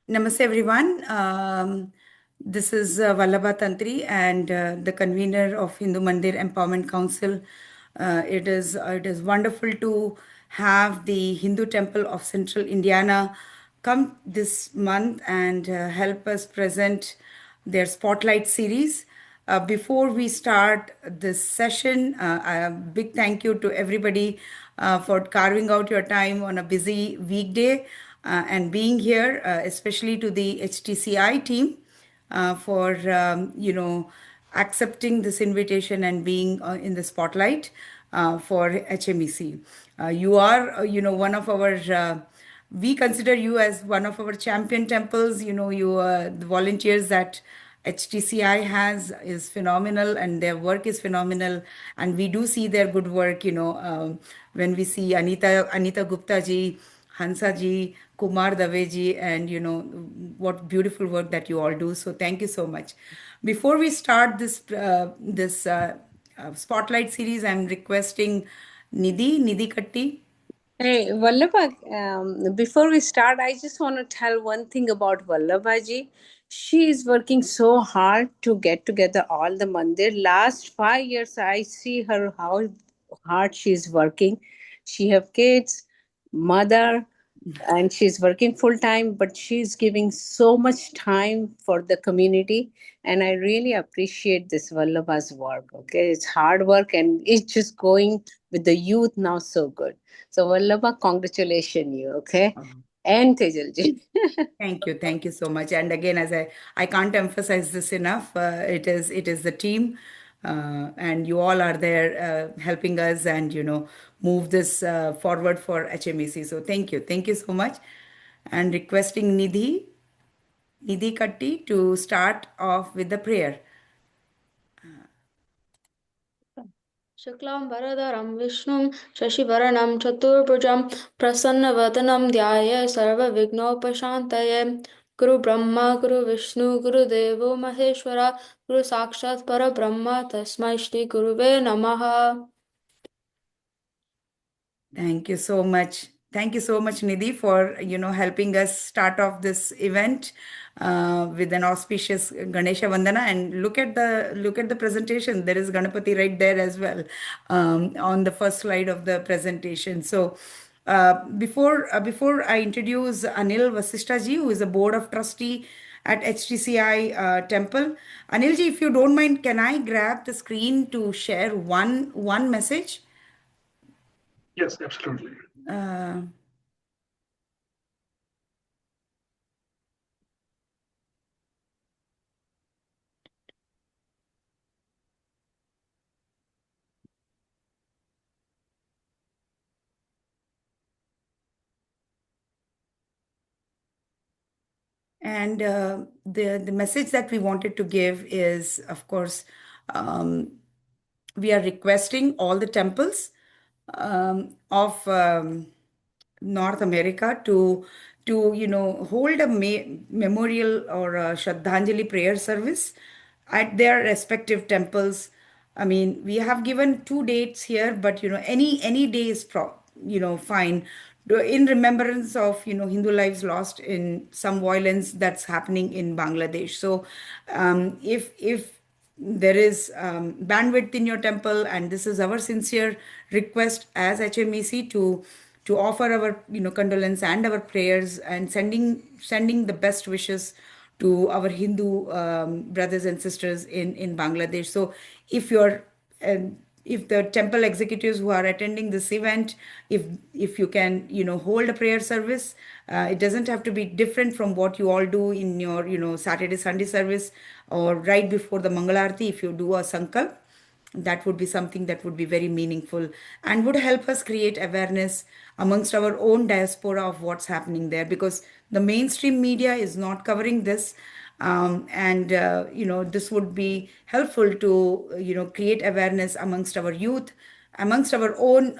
Namaste, everyone. This is Vallabha Tantri and the convener of Hindu Mandir Empowerment Council. It is wonderful to have the Hindu Temple of Central Indiana come this month and help us present their spotlight series. Before we start this session, a big thank you to everybody for carving out your time on a busy weekday and being here, especially to the HTCI team for accepting this invitation and being in the spotlight for HMEC. You are, one of our. We consider you as one of our champion temples. The volunteers that HTCI has is phenomenal, and their work is phenomenal, and we do see their good work. When we see Anita Gupta ji, Hansa ji, Kumar Dave ji, and what beautiful work that you all do. So thank you so much. Before we start this spotlight series, I'm requesting Nidhi Katti. Hey, Vallabha, before we start, I just want to tell one thing about Vallabhaji. She is working so hard to get together all the mandir. Last 5 years, I see her how hard she is working. She have kids, mother, and she's working full time, but she's giving so much time for the community. And I really appreciate this Vallabha's work. Okay, it's hard work and it's just going with the youth now so good. So Vallabha, congratulations you, okay? And Tejalji. Thank you so much. And again, I can't emphasize this enough. It is the team, and you all are there helping us and move this forward for HMEC. So thank you so much, and requesting Nidhi Katti to start off with the prayer. शुक्लाम्बरधरं विष्णुं शशिवर्णं चतुर्भुजं प्रसन्नवदनं ध्याये सर्वविघ्नोपशान्तये गुरुब्रह्मा गुरुविष्णु गुरुदेवो महेश्वरा गुरुसाक्षात् परब्रह्म तस्मै श्रीगुरुवे नमः. Thank you so much. Thank you so much, Nidhi, for helping us start off this event with an auspicious Ganesha Vandana. And look at the presentation. There is Ganapati right there as well on the first slide of the presentation. So before I introduce Anil Vasishta ji, who is a board of trustee at HTCI Temple, Anil ji, if you don't mind, can I grab the screen to share one message? Yes, absolutely. Uh, And the message that we wanted to give is, of course, um, we are requesting all the temples of North America to hold a memorial or a Shraddhanjali prayer service at their respective temples. I mean, we have given two dates here, but any day is fine. In remembrance of Hindu lives lost in some violence that's happening in Bangladesh. So, if there is bandwidth in your temple, and this is our sincere request as HMEC to offer our condolence and our prayers and sending the best wishes to our Hindu brothers and sisters in Bangladesh. So if you're and if the temple executives who are attending this event, if you can hold a prayer service, it doesn't have to be different from what you all do in your Saturday Sunday service, or right before the Mangalarti. If you do a sankalp, that would be something that would be very meaningful and would help us create awareness amongst our own diaspora of what's happening there, because the mainstream media is not covering this. And this would be helpful to create awareness amongst our youth, amongst our own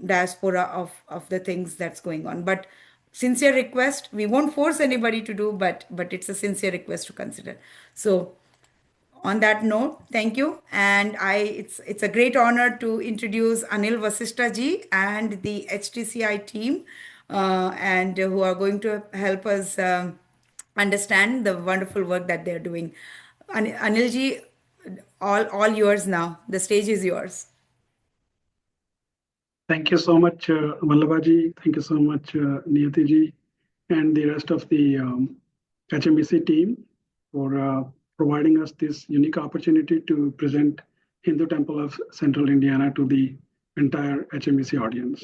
diaspora of the things that's going on. But sincere request, we won't force anybody to do, but it's a sincere request to consider. So on that note, thank you, and it's a great honor to introduce Anil Vasishta ji and the HTCI team, and who are going to help us. understand the wonderful work that they're doing. Anilji, all yours now. The stage is yours. Thank you so much, Vallabhaji. Thank you so much, Niyati and the rest of the HMBC team for providing us this unique opportunity to present Hindu Temple of Central Indiana to the entire HMBC audience.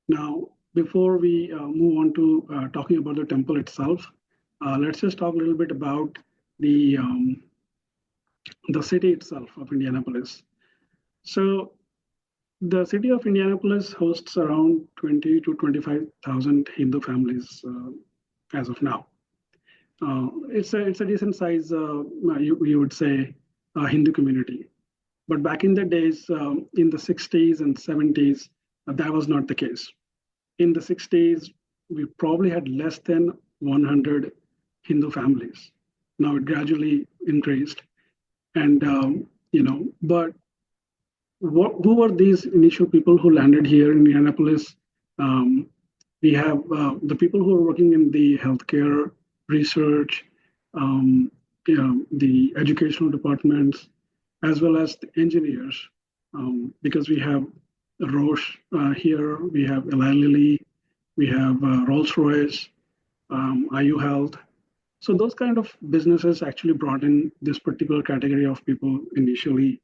Now, before we move on to talking about the temple itself, let's just talk a little bit about the city itself of Indianapolis. So the city of Indianapolis hosts around 20 to 25,000 Hindu families as of now. It's a decent size, you would say, Hindu community. But back in the days, in the 60s and 70s, that was not the case. In the 60s, we probably had less than 100 Hindu families. Now it gradually increased. And, but who were these initial people who landed here in Indianapolis? We have the people who are working in the healthcare, research, the educational departments, as well as the engineers, because we have Roche here, we have Eli Lilly, we have Rolls-Royce, IU Health. So those kind of businesses actually brought in this particular category of people initially,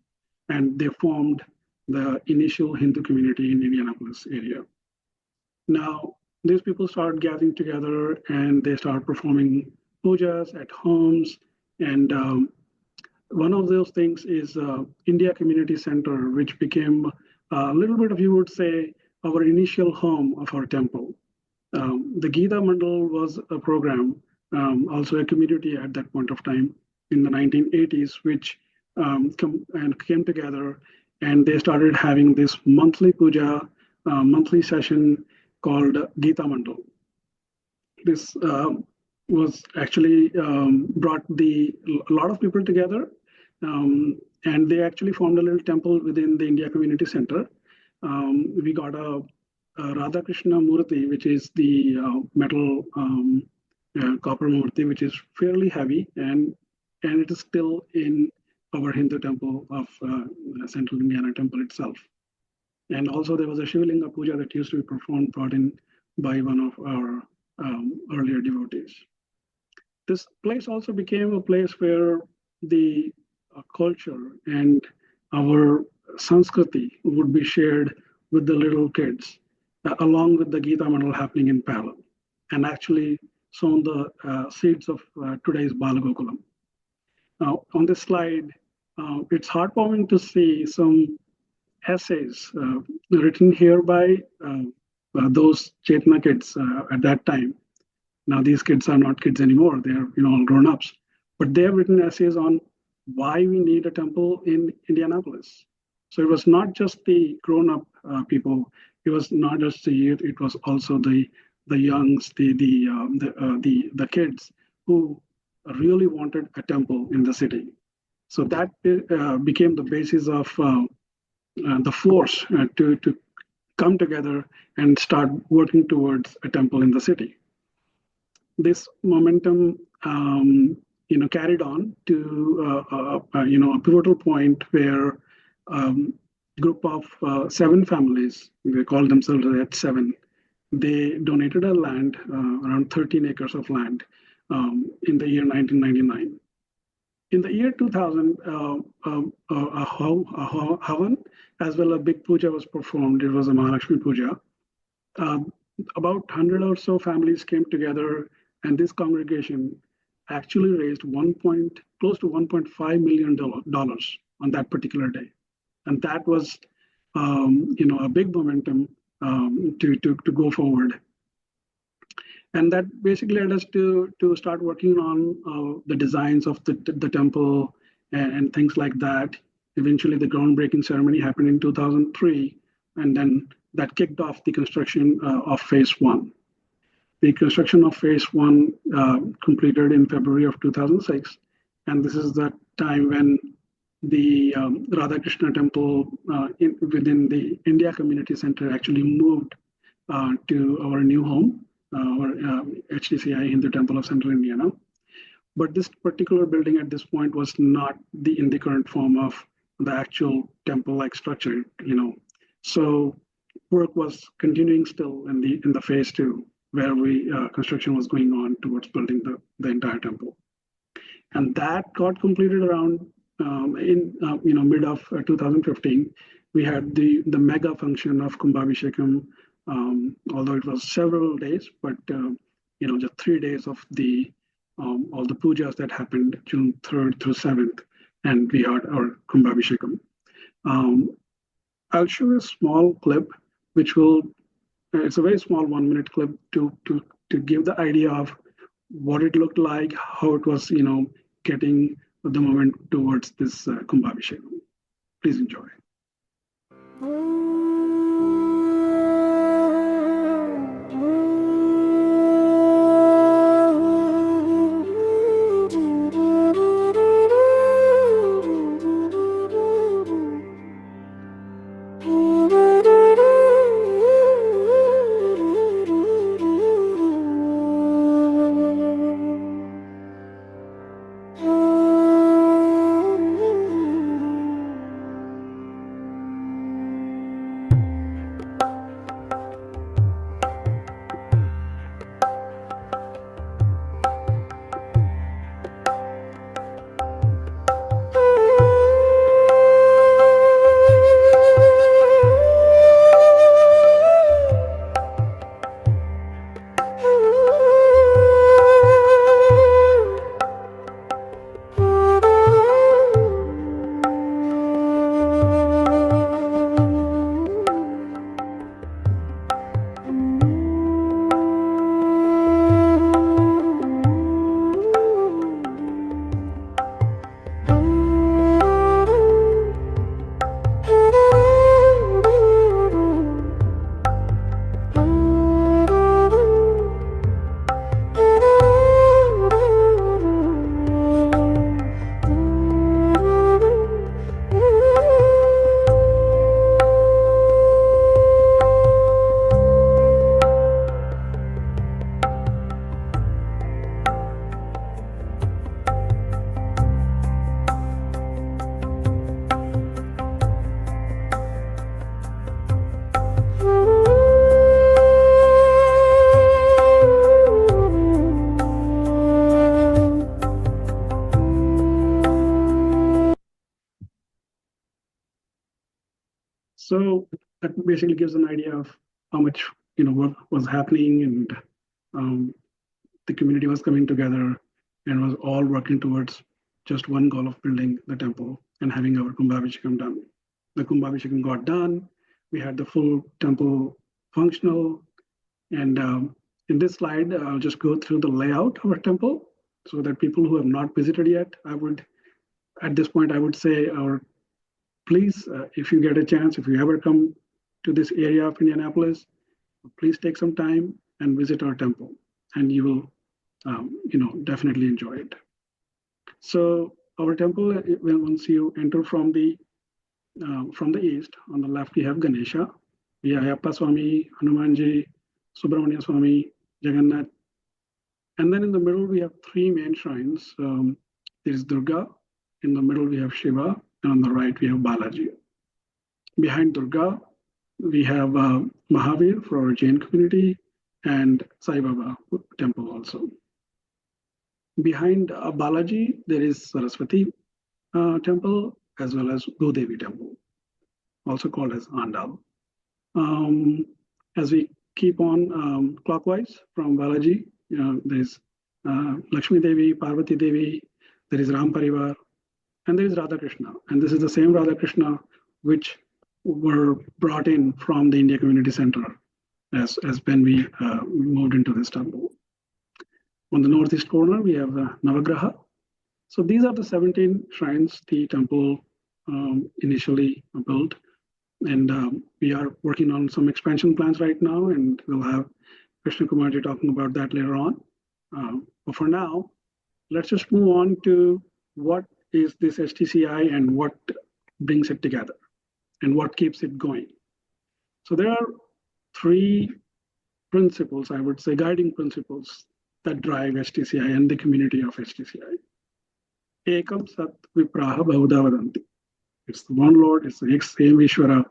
and they formed the initial Hindu community in Indianapolis area. Now, these people started gathering together and they started performing pujas at homes. And one of those things is India Community Center, which became a little bit of, you would say, our initial home of our temple. The Gita Mandal was a program, also a community at that point of time in the 1980s, which came together and they started having this monthly puja, monthly session called Gita Mandal. This was actually brought a lot of people together, and they actually formed a little temple within the India Community Center. We got a Radha Krishna Murti, which is the metal copper Murti, which is fairly heavy, and it is still in our Hindu temple of Central Indiana Temple itself. And also there was a Shivalinga puja that used to be performed, brought in by one of our earlier devotees. This place also became a place where the culture and our Sanskriti would be shared with the little kids, along with the Gita Mandal happening in parallel, and actually sown the seeds of today's Balagokulam. Now, on this slide, it's heartwarming to see some essays written here by those Chetna kids at that time. Now these kids are not kids anymore; they're all grown-ups. But they have written essays on why we need a temple in Indianapolis. So it was not just the grown-up people; it was not just the youth; it was also the youngs, the kids who really wanted a temple in the city. So that became the basis of the force to come together and start working towards a temple in the city. This momentum, carried on to a pivotal point where a group of 7 families, they call themselves at 7, they donated a land, around 13 acres of land, in the year 1999. In the year 2000, a Havan as well a big puja was performed. It was a Mahalakshmi puja. About 100 or so families came together, and this congregation actually raised close to $1.5 million on that particular day, and that was, a big momentum to go forward. And that basically led us to start working on the designs of the temple and things like that. Eventually, the groundbreaking ceremony happened in 2003, and then that kicked off the construction of phase 1. The construction of phase 1 completed in February of 2006, and this is the time when the Radhakrishna temple within the India Community Center actually moved to our new home. or HTCI, Hindu Temple of Central Indiana. But this particular building at this point was not in the current form of the actual temple-like structure, So work was continuing still in the phase two, where construction was going on towards building the entire temple, and that got completed around in mid of 2015. We had the mega function of Kumbhabhishekam, although it was several days, but just 3 days of the all the pujas that happened June 3rd through 7th, and we had our Kumbhabhishekam. I'll show a small clip, which will it's a very small 1 minute clip to give the idea of what it looked like, how it was, getting the moment towards this Kumbhabhishekam. Please enjoy. So that basically gives an idea of how much work was happening, and the community was coming together and was all working towards just one goal of building the temple and having our Kumbhabhishekam done. The Kumbhabhishekam got done. We had the full temple functional. And in this slide, I'll just go through the layout of our temple so that people who have not visited yet, at this point, I would say, please, if you get a chance, if you ever come to this area of Indianapolis, please take some time and visit our temple, and you will, definitely enjoy it. So our temple, once you enter from the east, on the left we have Ganesha, we have Ayappa Swami, Hanumanji, Subramanya Swami, Jagannath, and then in the middle we have three main shrines. There is Durga, in the middle we have Shiva, and on the right we have Balaji. Behind Durga, we have Mahavir for our Jain community, and Sai Baba temple also. Behind Balaji, there is Saraswati temple, as well as Godevi temple, also called as Andal. As we keep on clockwise from Balaji, there is Lakshmi Devi, Parvati Devi, there is Ram Parivar, and there is Radha Krishna. And this is the same Radha Krishna which were brought in from the India Community Center as when we moved into this temple. On the northeast corner, we have Navagraha. So these are the 17 shrines the temple initially built. And we are working on some expansion plans right now, and we'll have Krishna Kumarji talking about that later on. But for now, let's just move on to what is this HTCI and what brings it together and what keeps it going. So there are three principles, I would say, guiding principles that drive HTCI and the community of HTCI. Ekam Sat Vipraha Bahuda Vadanti. It's the one Lord, it's the same Ishvara.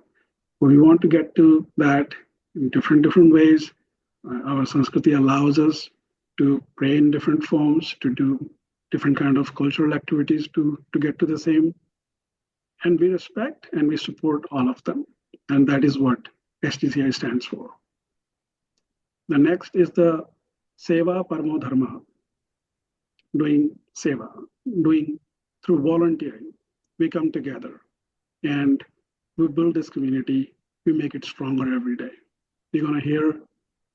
We want to get to that in different ways. Our Sanskriti allows us to pray in different forms, to do different kind of cultural activities to get to the same. And we respect and we support all of them. And that is what HTCI stands for. The next is the Seva Paramo Dharma, doing seva, doing through volunteering. We come together and we build this community. We make it stronger every day. You're going to hear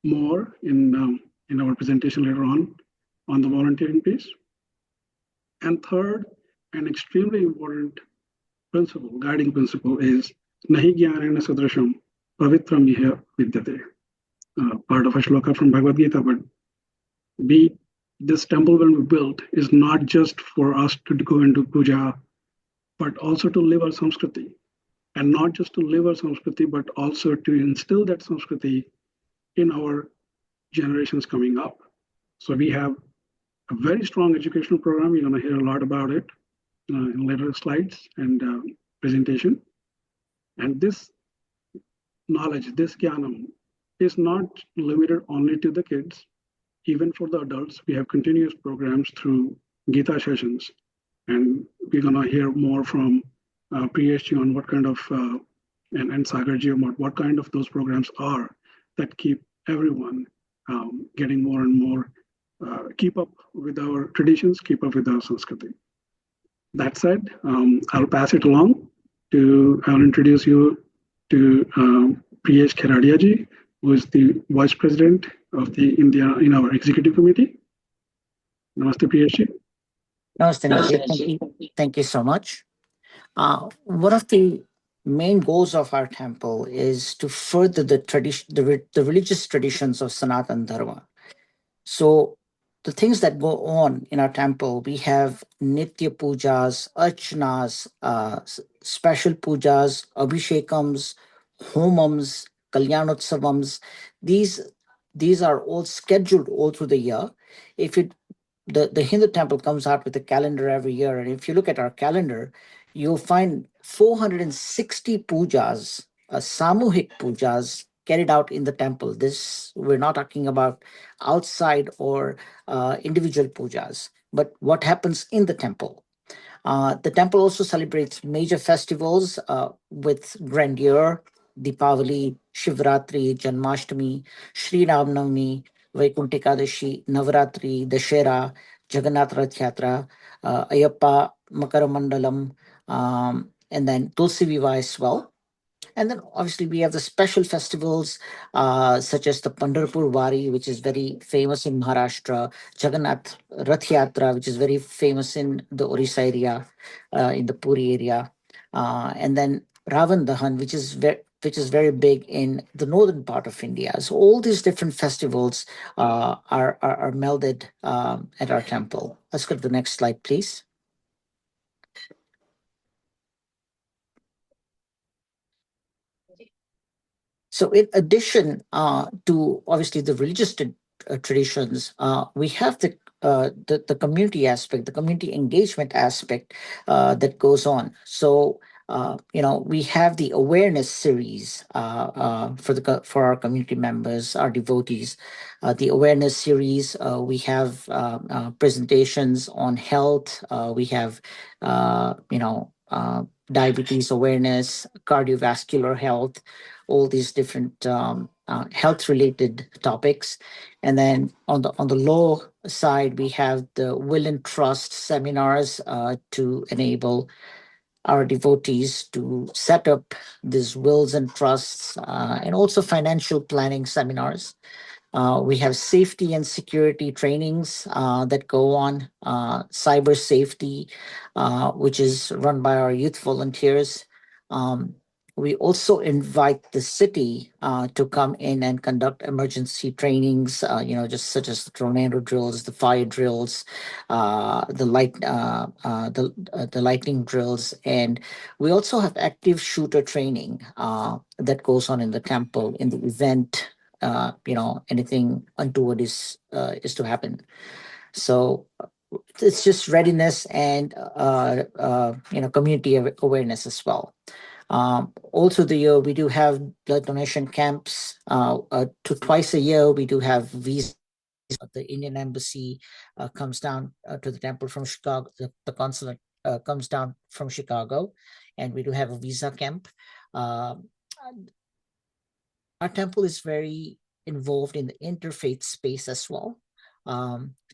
more in our presentation later on the volunteering piece. And third, an extremely important principle, guiding principle is Nahi Jnanena Sadrasham Pavitram Iha Vidyate. Part of a shloka from Bhagavad Gita, but this temple when we built is not just for us to go and do puja, but also to live our Samskriti. And not just to live our Samskriti, but also to instill that Samskriti in our generations coming up. So we have a very strong educational program. You're going to hear a lot about it in later slides and presentation. And this knowledge, this jnanam, is not limited only to the kids. Even for the adults, we have continuous programs through Gita sessions. And we're going to hear more from Priyesh on what kind of, and Sagarji about what kind of those programs are that keep everyone getting more and more, keep up with our traditions, keep up with our Sanskriti. That said, I'll pass it along I'll introduce you to Priyesh Kheradiaji, who is the Vice President of the India in our Executive Committee. Namaste, Priyesh. Namaste, Nikhil. Thank you so much. One of the main goals of our temple is to further the tradition, the religious traditions of Sanatan Dharma. So the things that go on in our temple, we have Nitya Pujas, Archanas, special pujas, Abhishekams, Homams, Kalyanotsavams. These are all scheduled all through the year. If it the Hindu temple comes out with a calendar every year, and if you look at our calendar, you'll find 460 pujas, samuhik pujas carried out in the temple. This we're not talking about outside or individual pujas, but what happens in the temple. The temple also celebrates major festivals with grandeur: Deepavali, Shivratri, Janmashtami, Sri Ramnavami, Vaikuntikadashi, Navaratri, Dashera, Jagannath Rath Yatra, Ayappa, Makaramandalam, and then Tulsi Viva as well. And then obviously we have the special festivals such as the Pandharpur Wari, which is very famous in Maharashtra, Jagannath Rath Yatra, which is very famous in the Orissa area, in the Puri area, and then Ravan Dahan, which is very big in the northern part of India. So all these different festivals are melded at our temple. Let's go to the next slide, please. So in addition to obviously the religious traditions, we have the community aspect, the community engagement aspect that goes on. So we have the awareness series for our community members, our devotees. The awareness series, we have presentations on health. We have diabetes awareness, cardiovascular health, all these different health related topics. And then on the law side, we have the will and trust seminars to enable our devotees to set up these wills and trusts, and also financial planning seminars. We have safety and security trainings that go on, cyber safety, which is run by our youth volunteers. We also invite the city to come in and conduct emergency trainings, just such as the tornado drills, the fire drills, the lightning drills, and we also have active shooter training that goes on in the temple in the event anything untoward is to happen. So it's just readiness and community awareness as well. Also, the year we do have blood donation camps. To twice a year, we do have visa. The Indian embassy comes down to the temple from Chicago. The consulate comes down from Chicago, and we do have a visa camp. Our temple is very involved in the interfaith space as well.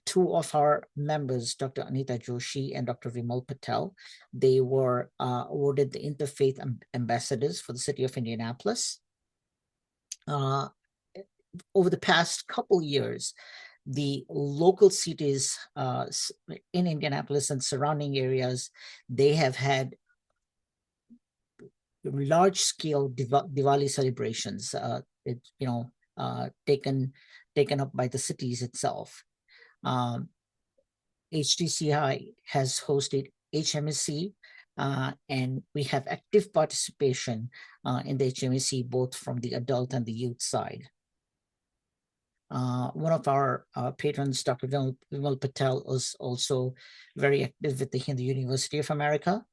Two of our members, Dr. Anita Joshi and Dr. Vimal Patel, they were awarded the Interfaith Ambassadors for the city of Indianapolis. Over the past couple years, the local cities in Indianapolis and surrounding areas, they have had large-scale Diwali celebrations. Taken up by the cities itself. HTCI has hosted HMSC, and we have active participation in the HMSC, both from the adult and the youth side. One of our patrons, Dr. Vimal Patel, is also very active with the Hindu University of America.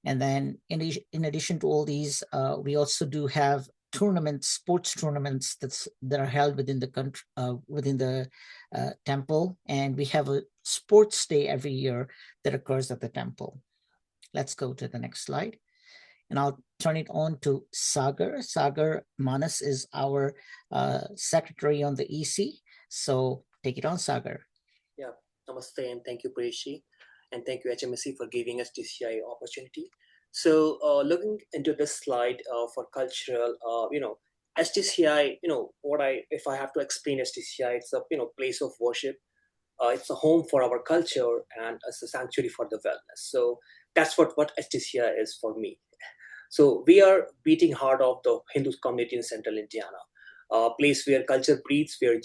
And then in addition to all these, we also do have sports tournaments that are held within the country, within the temple, and we have a sports day every year that occurs at the temple. Let's go to the next slide, and I'll turn it on to Sagar. Sagar Manas is our secretary on the EC, so take it on, Sagar. Yeah, namaste, and thank you, Preshi, and thank you, HMSC, for giving us HTCI opportunity. So looking into this slide for cultural, HTCI, if I have to explain HTCI, it's a, place of worship. It's a home for our culture, and it's a sanctuary for the wellness. So that's what HTCI is for me. So we are beating heart of the Hindu community in central Indiana, a place where culture breathes, where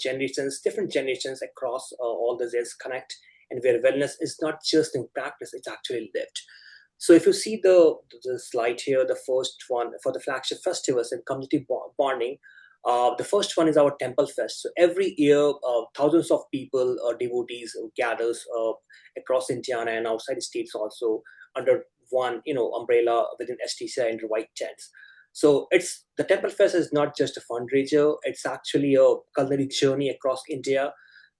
different generations across all the Zs connect, and where wellness is not just in practice, it's actually lived. So if you see the slide here, the first one for the flagship festivals and community bonding, the first one is our Temple Fest. So every year, thousands of people, devotees, gathers across Indiana and outside states also under one umbrella within HTCI under white tents. So the Temple Fest is not just a fundraiser; it's actually a culinary journey across India.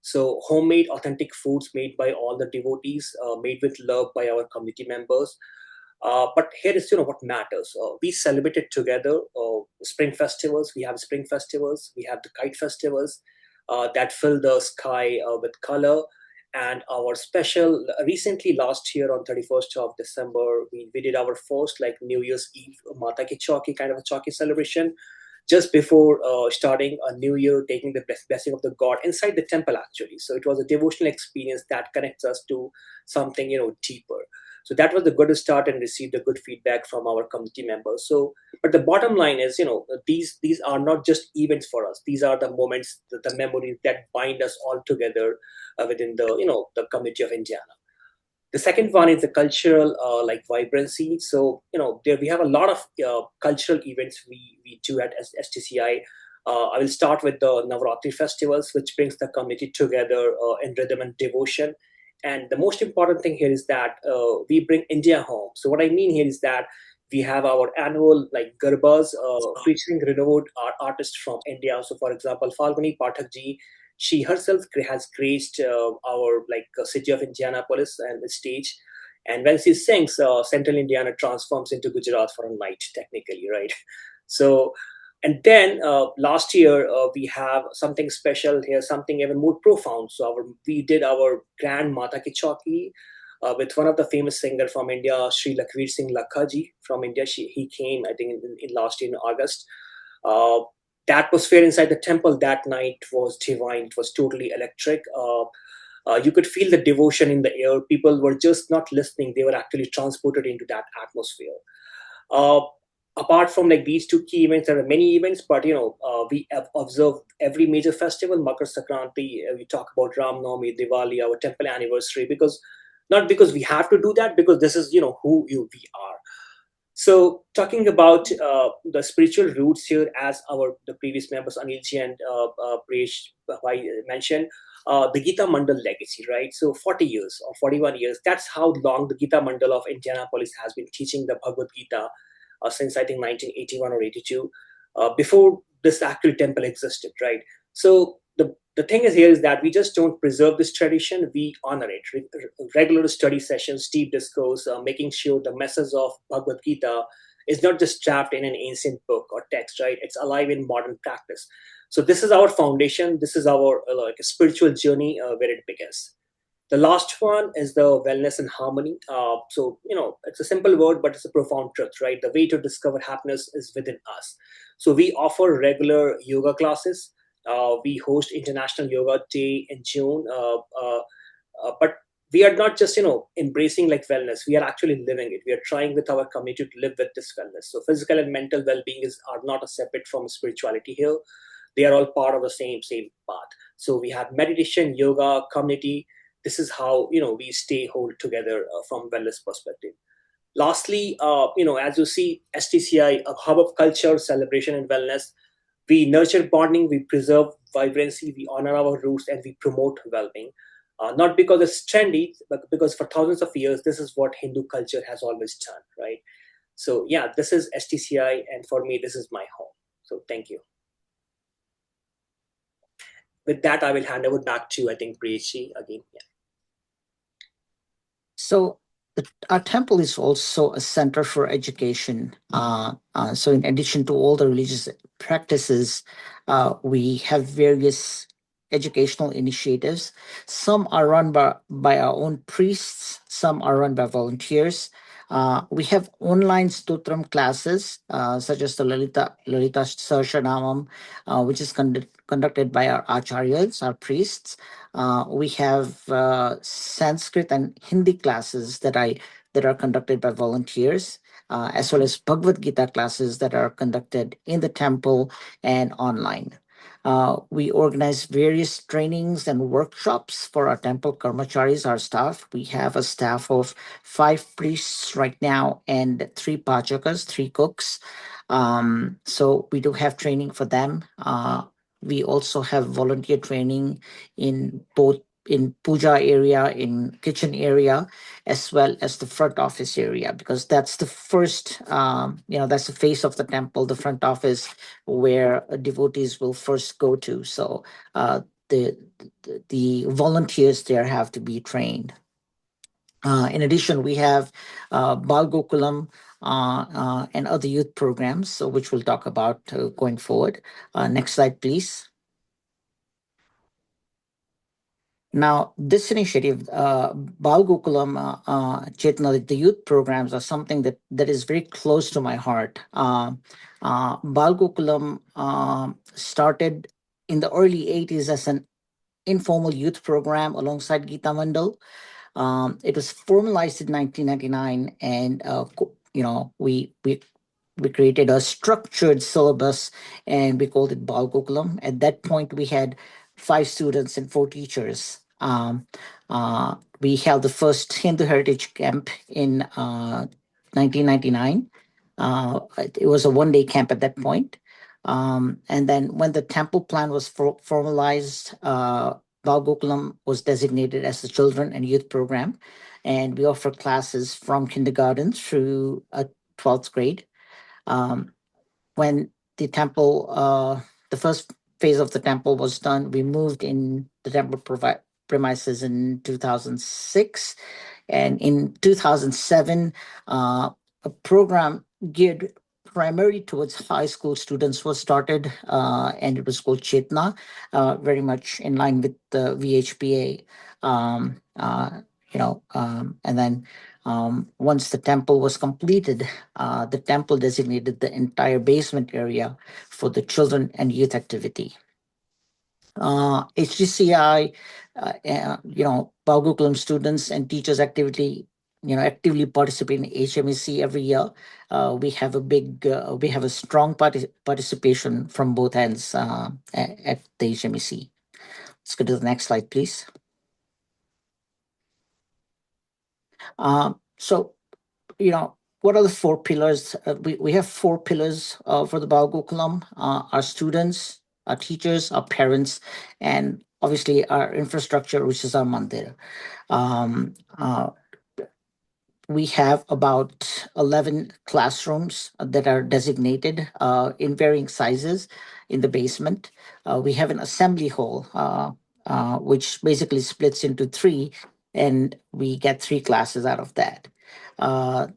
So homemade, authentic foods made by all the devotees, made with love by our community members. But here is what matters. We celebrated together spring festivals. We have spring festivals. We have the kite festivals that fill the sky with color. And our special recently last year on 31st of December, we did our first New Year's Eve Mata Ki Chauki kind of a Chauki celebration just before starting a new year, taking the blessing of the god inside the temple actually. So it was a devotional experience that connects us to something deeper. So that was the good start and received a good feedback from our community members. So, but the bottom line is, these are not just events for us. These are the moments, the memories that bind us all together within the community of Indiana. The second one is the cultural vibrancy. So there we have a lot of cultural events we do at HTCI. I will start with the Navaratri festivals, which brings the community together in rhythm and devotion. And the most important thing here is that we bring India home. So what I mean here is that we have our annual Garbas featuring renowned artists from India. So for example, Falguni Pathak ji, she herself has graced our city of Indianapolis and the stage. And when she sings, central Indiana transforms into Gujarat for a night, technically, right? So, and then last year we have something special here, something even more profound. So we did our grand Mata Ki Chauki with one of the famous singer from India, Sri Lakhvir Singh Lakhaji from India. He came, I think, in last year in August. The atmosphere inside the temple that night was divine. It was totally electric. You could feel the devotion in the air. People were just not listening; they were actually transported into that atmosphere. Apart from these two key events, there are many events, but we have observed every major festival, Makar Sankranti. We talk about Ram Navami, Diwali, our temple anniversary, not because we have to do that, because this is we are. So talking about the spiritual roots here, as the previous members Anilji and Presh mentioned, the Gita Mandal legacy, right? So 40 years or 41 years, that's how long the Gita Mandal of Indianapolis has been teaching the Bhagavad Gita since I think 1981 or 82, before this actual temple existed, right? So the thing is here is that we just don't preserve this tradition, we honor it. Regular study sessions, deep discourse, making sure the message of Bhagavad Gita is not just trapped in an ancient book or text, right? It's alive in modern practice. So this is our foundation, this is our like a spiritual journey where it begins. The last one is the wellness and harmony. So, it's a simple word, but it's a profound truth, right? The way to discover happiness is within us. So, we offer regular yoga classes. We host International Yoga Day in June. But we are not just, embracing like wellness. We are actually living it. We are trying with our community to live with this wellness. So, physical and mental well being are not a separate from spirituality here. They are all part of the same path. So, we have meditation, yoga, community. This is how we stay whole together from wellness perspective. Lastly, as you see, HTCI, a hub of culture, celebration, and wellness. We nurture bonding, we preserve vibrancy, we honor our roots, and we promote well-being. Not because it's trendy, but because for thousands of years, this is what Hindu culture has always done, right? So yeah, this is HTCI, and for me, this is my home. So thank you. With that, I will hand over back to, I think, Preeti again. Yeah. So our temple is also a center for education. So in addition to all the religious practices, we have various educational initiatives. Some are run by our own priests, some are run by volunteers. We have online stotram classes, such as the Lalita Sahasranamam, which is conducted by our acharyas, our priests. We have Sanskrit and Hindi classes that are conducted by volunteers, as well as Bhagavad Gita classes that are conducted in the temple and online. We organize various trainings and workshops for our temple karmacharis, our staff. We have a staff of 5 priests right now and 3 pachakas, 3 cooks. So we do have training for them. We also have volunteer training in both in puja area, in kitchen area, as well as the front office area, because that's the first, that's the face of the temple, the front office, where devotees will first go to. So the the volunteers there have to be trained. In addition, we have Bal Gokulam and other youth programs, so which we'll talk about going forward. Next slide, please. Now, this initiative, Bal Gokulam Chetna, the youth programs are something that is very close to my heart. Bal Gokulam started in the early 80s as an informal youth program alongside Gita Mandal. It was formalized in 1999, and we created a structured syllabus, and we called it Bal Gokulam. At that point, we had 5 students and 4 teachers. We held the first Hindu Heritage Camp in 1999. It was a one-day camp at that point. And then when the temple plan was formalized, Bal Gokulam was designated as the children and youth program, and we offer classes from kindergarten through 12th grade. When the temple, the first phase of the temple was done, we moved in the temple premises in 2006. And in 2007, a program geared primarily towards high school students was started, and it was called Chetna, very much in line with the VHPA. And then once the temple was completed, the temple designated the entire basement area for the children and youth activity. HTCI, Bal Gokulam students and teachers actively participate in HMEC every year. We have a strong participation from both ends at the HMEC. Let's go to the next slide, please. So, what are the four pillars? We have four pillars for the Bal Gokulam: our students, our teachers, our parents, and obviously our infrastructure, which is our mandir. Um, uh, we have about 11 classrooms that are designated in varying sizes in the basement. We have an assembly hall, which basically splits into three, and we get three classes out of that. Uh,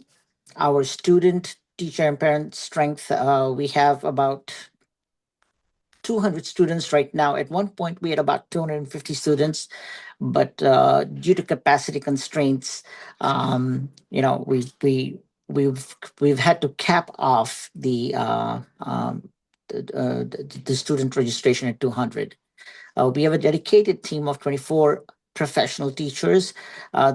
our student, teacher, and parent strength, we have about 200 students right now. At one point, we had about 250 students, but due to capacity constraints, we've had to cap off the student registration at 200. We have a dedicated team of 24 professional teachers.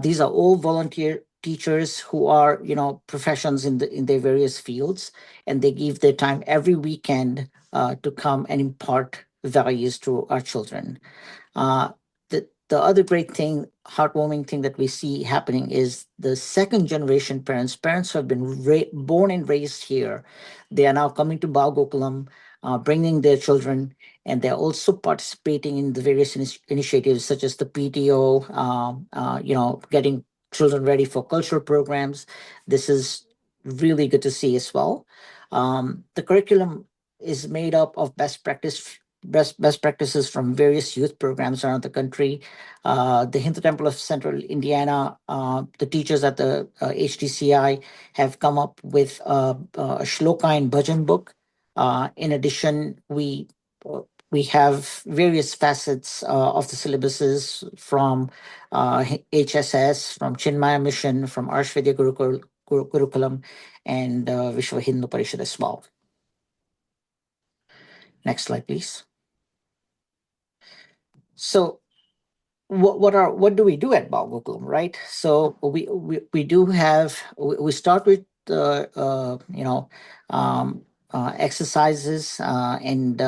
These are all volunteer teachers who are, professions in their various fields, and they give their time every weekend to come and impart values to our children. Uh, the other great thing, heartwarming thing that we see happening is the second generation parents who have been born and raised here. They are now coming to Balgokulam, bringing their children, and they're also participating in the various initiatives such as the PTO, getting children ready for cultural programs. This is really good to see as well. The curriculum is made up of best practices from various youth programs around the country. The Hindu Temple of Central Indiana, the teachers at the HTCI have come up with a shloka and bhajan book. In addition, we have various facets of the syllabuses from HSS, from Chinmaya Mission, from Arshvidya Gurukulam, and Vishwa Hindu Parishad as well. Next slide, please. So what do we do at Balgokulam, right? So we do have we start with exercises and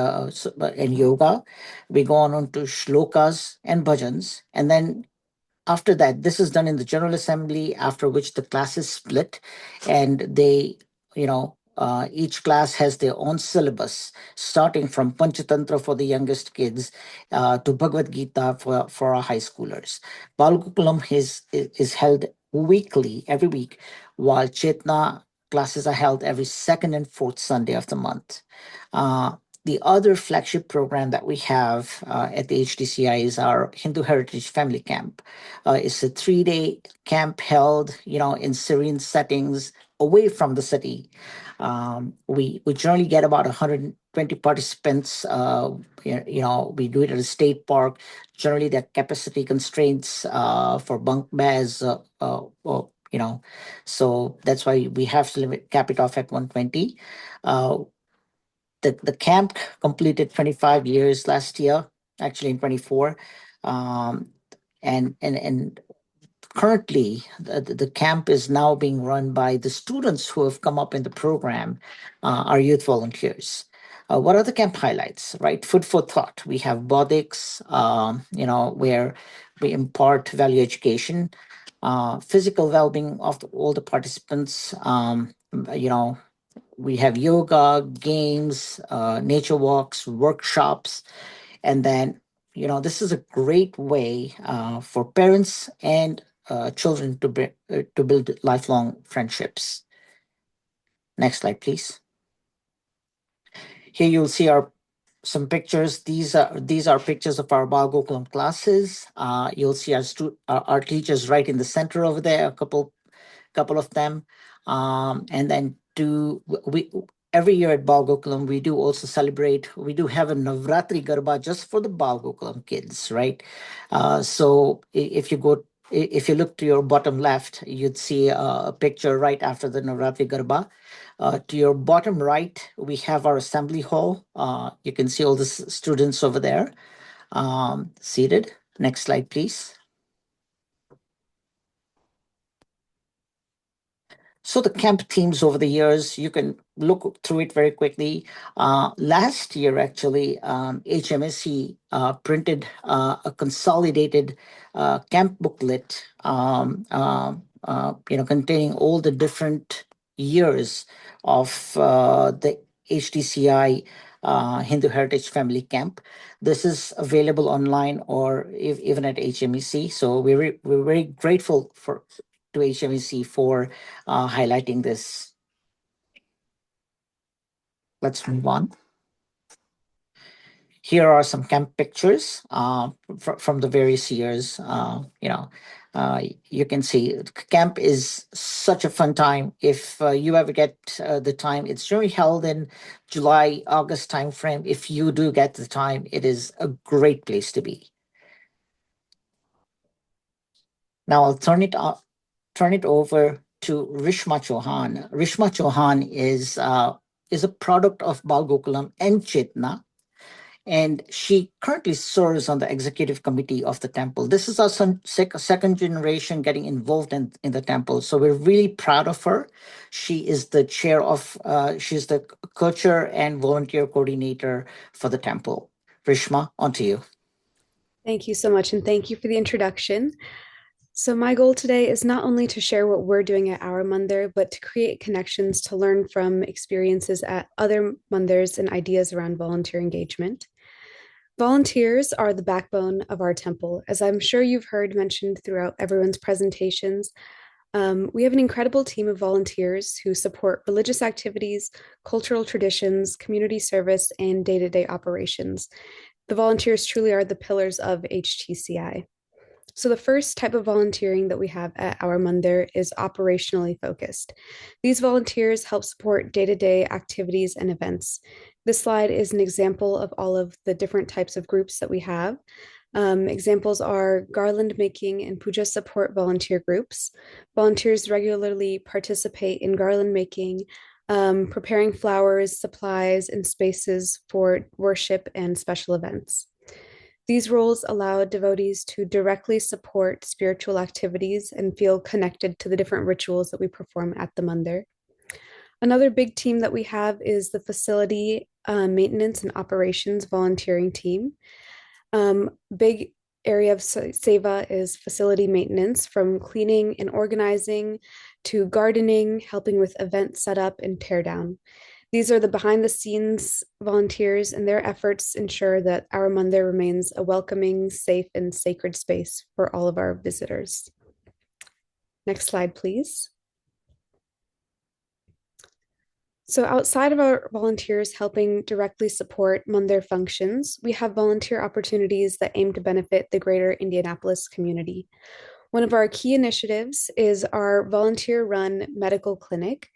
yoga. We go on to shlokas and bhajans, and then after that, this is done in the General Assembly, after which the classes split, and they, each class has their own syllabus, starting from Panchatantra for the youngest kids to Bhagavad Gita for our high schoolers. Balgokulam is held weekly, every week, while Chetna classes are held every second and fourth Sunday of the month. The other flagship program that we have at the HTCI is our Hindu Heritage Family Camp. It's a 3-day camp held, in serene settings away from the city. We generally get about 120 participants. We do it at a state park. Generally, there are capacity constraints for bunk beds. So that's why we have to cap it off at 120. The camp completed 25 years last year, actually in 24. And currently the camp is now being run by the students who have come up in the program, our youth volunteers. What are the camp highlights, right? Food for thought. We have bodics, where we impart value education, physical well-being of all the participants. We have yoga, games, nature walks, workshops, and then this is a great way for parents and children to build lifelong friendships. Next slide, please. Here you'll see some pictures. These are pictures of our Balgokulam classes. You'll see our teachers right in the center over there. A couple of them, and then we every year at Balgokulam, we do also celebrate. We do have a Navratri Garba just for the Balgokulam kids, right? So if you look to your bottom left, you'd see a picture right after the Navratri Garba. To your bottom right, we have our assembly hall. You can see all the students over there seated. Next slide, please. So the camp themes over the years, you can look through it very quickly. Last year, actually, HMSC printed a consolidated camp booklet, containing all the different years of the HTCI Hindu Heritage Family Camp. This is available online or even at HMEC. So we're very grateful to HMEC for highlighting this. Let's move on. Here are some camp pictures from the various years. You can see camp is such a fun time. If you ever get the time, it's generally held in July, August timeframe. If you do get the time, it is a great place to be. Now I'll turn it over to Rishma Chauhan. Rishma Chauhan is a product of Bal Gokulam and Chetna, and she currently serves on the executive committee of the temple. This is our second generation getting involved in the temple, so we're really proud of her. She is the chair of, she's the co-chair and volunteer coordinator for the temple. Rishma, on to you. Thank you so much, and thank you for the introduction. So my goal today is not only to share what we're doing at our mandir, but to create connections to learn from experiences at other mandirs and ideas around volunteer engagement. Volunteers are the backbone of our temple. As I'm sure you've heard mentioned throughout everyone's presentations, we have an incredible team of volunteers who support religious activities, cultural traditions, community service, and day-to-day operations. The volunteers truly are the pillars of HTCI. So the first type of volunteering that we have at our mandir is operationally focused. These volunteers help support day-to-day activities and events. This slide is an example of all of the different types of groups that we have. Examples are garland making and puja support volunteer groups. Volunteers regularly participate in garland making, preparing flowers, supplies, and spaces for worship and special events. These roles allow devotees to directly support spiritual activities and feel connected to the different rituals that we perform at the mandir. Another big team that we have is the facility maintenance and operations volunteering team. Big area of seva is facility maintenance, from cleaning and organizing to gardening, helping with event setup and teardown. These are the behind the scenes volunteers, and their efforts ensure that our mandir remains a welcoming, safe, and sacred space for all of our visitors. Next slide, please. So outside of our volunteers helping directly support mandir functions, we have volunteer opportunities that aim to benefit the greater Indianapolis community. One of our key initiatives is our volunteer-run medical clinic.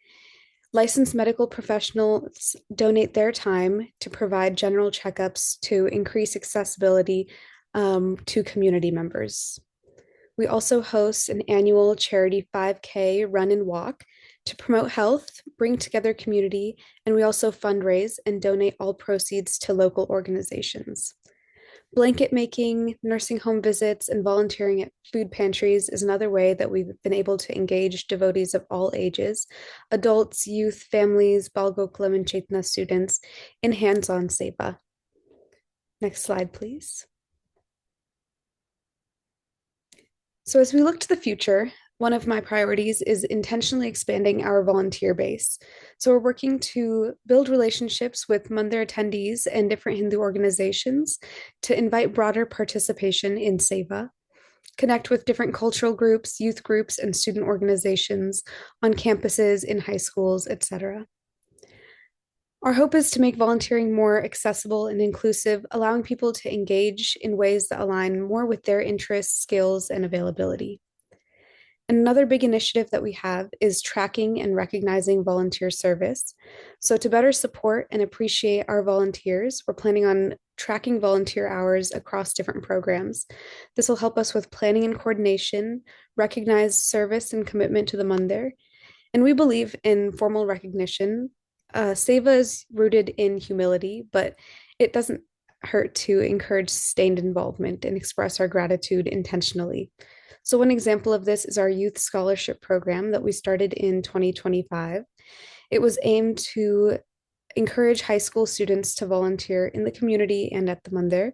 Licensed medical professionals donate their time to provide general checkups to increase accessibility to community members. We also host an annual charity 5K run and walk to promote health, bring together community, and we also fundraise and donate all proceeds to local organizations. Blanket making, nursing home visits, and volunteering at food pantries is another way that we've been able to engage devotees of all ages, adults, youth, families, Bal Gokulam and Chaitanya students, in hands-on seva. Next slide, please. So as we look to the future, one of my priorities is intentionally expanding our volunteer base. So we're working to build relationships with mandir attendees and different Hindu organizations to invite broader participation in seva, connect with different cultural groups, youth groups, and student organizations on campuses, in high schools, etc. Our hope is to make volunteering more accessible and inclusive, allowing people to engage in ways that align more with their interests, skills, and availability. And another big initiative that we have is tracking and recognizing volunteer service. So to better support and appreciate our volunteers, we're planning on tracking volunteer hours across different programs. This will help us with planning and coordination, recognize service and commitment to the mandir. And we believe in formal recognition. Seva is rooted in humility, but it doesn't hurt to encourage sustained involvement and express our gratitude intentionally. So one example of this is our youth scholarship program that we started in 2025. It was aimed to encourage high school students to volunteer in the community and at the mandir.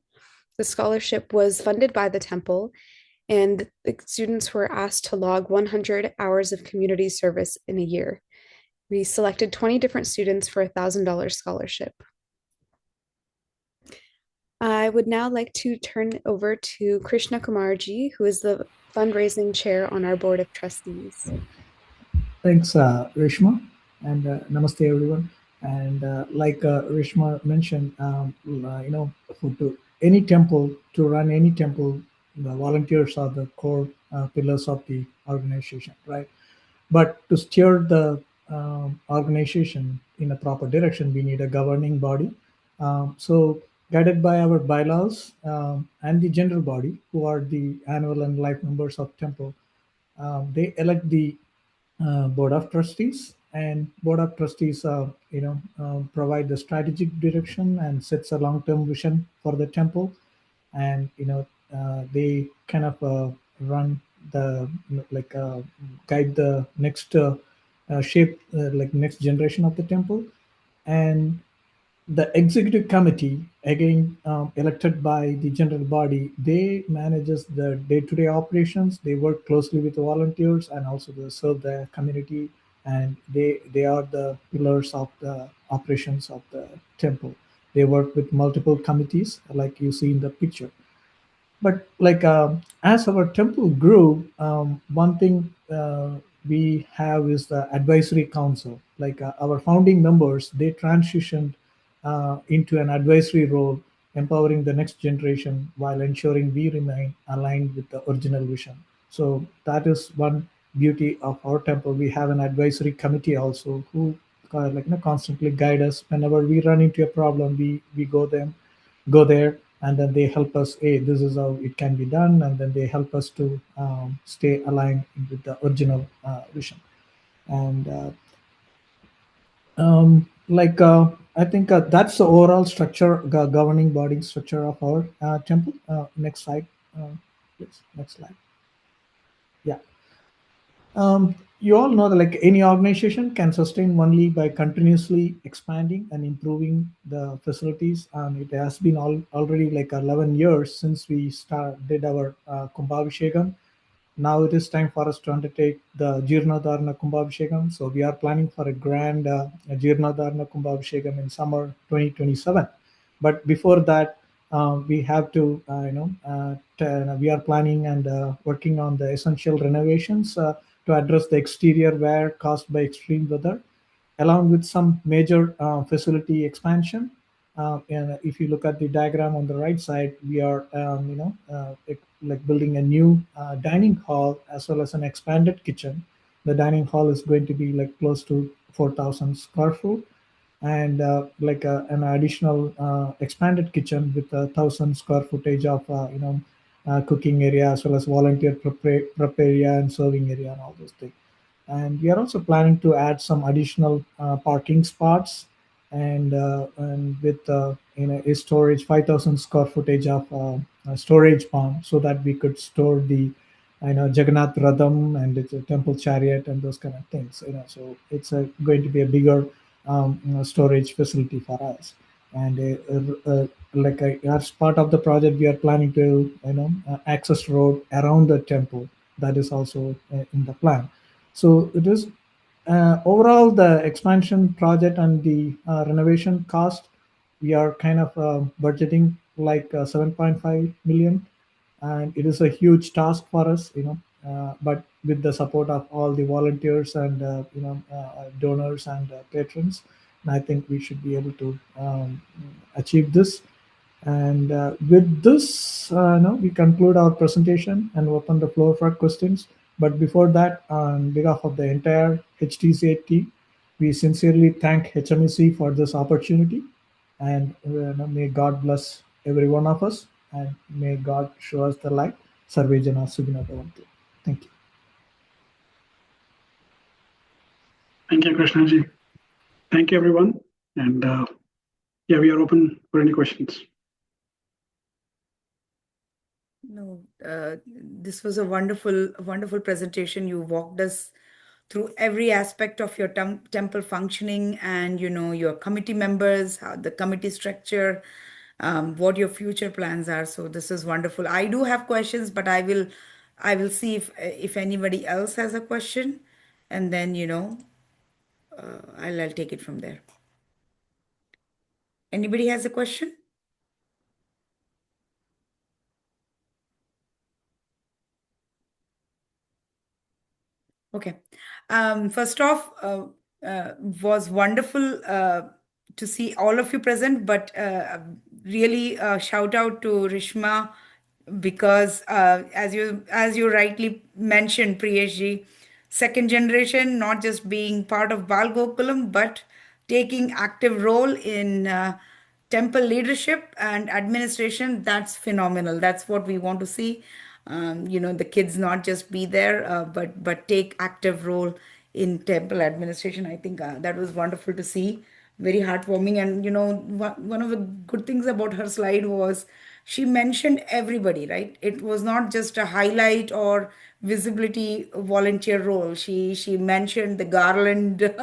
The scholarship was funded by the temple, and the students were asked to log 100 hours of community service in a year. We selected 20 different students for a $1,000 scholarship. I would now like to turn it over to Krishna Kumarji, who is the fundraising chair on our board of trustees. Thanks, Rishma, and namaste, everyone. And like Rishma mentioned, to any temple, to run any temple, the volunteers are the core pillars of the organization, right? But to steer the organization in a proper direction, we need a governing body. So, guided by our bylaws and the general body, who are the annual and life members of temple, they elect the board of trustees, and board of trustees provide the strategic direction and sets a long-term vision for the temple. And they kind of run the like guide the next shape like next generation of the temple. And the executive committee, again elected by the general body, they manages the day-to-day operations. They work closely with the volunteers and also they serve the community, and they are the pillars of the operations of the temple. They work with multiple committees like you see in the picture. But like as our temple grew, one thing we have is the advisory council. Like our founding members, they transitioned into an advisory role, empowering the next generation while ensuring we remain aligned with the original vision. So that is one beauty of our temple. We have an advisory committee also who constantly guide us whenever we run into a problem. We go there, and then they help us, hey, this is how it can be done, and then they help us to stay aligned with the original vision. And I think that's the overall structure, governing body structure of our temple. Next slide, please. Next slide. Yeah. You all know that like any organization can sustain only by continuously expanding and improving the facilities. And it has been already like 11 years since we did our Kumbhabhishekam. Now it is time for us to undertake the Jirnodharana Kumbhabhishekam. So we are planning for a grand Jirnodharana Kumbhabhishekam in summer 2027. But before that, we have to, we are planning and working on the essential renovations to address the exterior wear caused by extreme weather, along with some major facility expansion. And if you look at the diagram on the right side, we are, like building a new dining hall as well as an expanded kitchen. The dining hall is going to be like close to 4,000 square foot, and an additional expanded kitchen with 1,000 square footage of cooking area as well as volunteer prep area and serving area and all those things. And we are also planning to add some additional parking spots, and with a storage 5,000 square footage of a storage pond, so that we could store the Jagannath Radham and it's a temple chariot and those kind of things. So it's going to be a bigger storage facility for us. And as part of the project, we are planning to access road around the temple. That is also in the plan. So it is overall the expansion project and the renovation cost. We are kind of budgeting like 7.5 million, and it is a huge task for us, but with the support of all the volunteers and donors and patrons, I think we should be able to achieve this. And with this, we conclude our presentation and open the floor for questions. But before that, on behalf of the entire HTCI team, we sincerely thank HMEC for this opportunity. And may God bless every one of us, and may God show us the light. Sarve Jana Sukhino Bhavantu. Thank you. Thank you, Krishnaji. Thank you, everyone. And yeah, we are open for any questions. No, this was a wonderful presentation. You walked us through every aspect of your temple functioning, and your committee members, how the committee structure, what your future plans are. So this is wonderful. I do have questions, but I will see if anybody else has a question, and then I'll take it from there. Anybody has a question? Okay. First off, was wonderful to see all of you present, but really shout out to Rishma because as you rightly mentioned, Priyesh, second generation, not just being part of Bal Gokulam, but taking active role in temple leadership and administration. That's phenomenal. That's what we want to see. The kids not just be there, but take active role in temple administration. I think that was wonderful to see, very heartwarming. And one of the good things about her slide was she mentioned everybody, right? It was not just a highlight or visibility volunteer role. She mentioned the garland